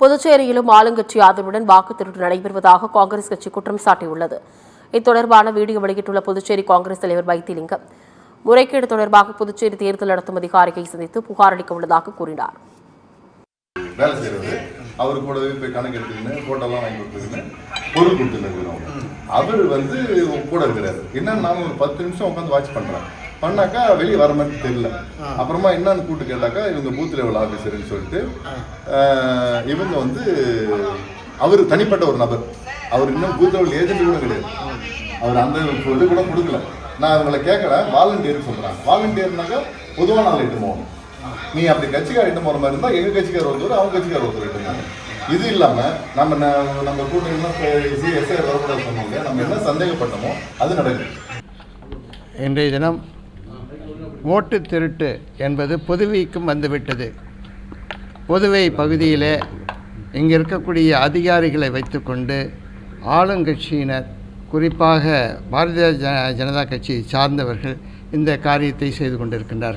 புதுச்சேரியிலும் ஆளுங்கட்சி ஆதரவுடன் வாக்கு திருட்டு நடைபெறுவதாக காங்கிரஸ் கட்சி குற்றம் சாட்டியுள்ளது. இது வீடியோ வெளியிட்டுள்ள புதுச்சேரி காங்கிரஸ் தலைவர் வைத்திலிங்கம், முறைகேடு தொடர்பாக புதுச்சேரி தேர்தல் நடத்தும் அதிகாரியை சந்தித்து புகார் அளிக்க உள்ளதாக கூறினார். வேலை செய்யறது அவரு கூடவே போய் கணக்கு எடுத்துக்கின்னு போட்டோலாம் வாங்கி கொடுத்துக்கின்னு பொருள் கொடுத்துருக்கிறோம். அவர் கூட இருக்கிறாரு. என்னன்னு நான் ஒரு 10 நிமிஷம் உட்காந்து வாட்ச் பண்றேன். பண்ணாக்கா வெளியே வர மாதிரி தெரியல. அப்புறமா என்னன்னு கூப்பிட்டு கேட்டாக்கா இவங்க பூத் லெவல் ஆஃபீஸர்னு சொல்லிட்டு இவங்க அவர் தனிப்பட்ட ஒரு நபர். அவர் இன்னும் பூத் லெவல் ஏஜென்ட் கூட கிடையாது. அவர் அந்த இது கூட கொடுக்கல. நான் அவங்களை கேட்கறேன், வாலண்டியர்னு சொல்றேன். வாலண்டியர்னாக்கா பொதுவான ஆள் இட்டு போகணும். நீ அப்படி கட்சிக்கார இட்டு போகிற மாதிரி இருந்தால் எங்கள் கட்சிக்கார ஒருத்தர் அவங்க கட்சிக்கார ஒருத்தர் இட்டுங்க. இது இல்லாமல் நம்ம கூட்டணிலாம் எஸ்ஐ வரக்கூடாது சொன்னாங்க. நம்ம என்ன சந்தேகப்பட்டோமோ அது நடக்குது. இன்றைய தினம் ஓட்டு திருட்டு என்பது புதுவைக்கும் வந்துவிட்டது. புதுவை பகுதியில் இங்கே இருக்கக்கூடிய அதிகாரிகளை வைத்துக்கொண்டு ஆளுங்கட்சியினர், குறிப்பாக பாரதிய ஜனதா கட்சியை சார்ந்தவர்கள் இந்த காரியத்தை செய்து கொண்டிருக்கின்றார்கள்.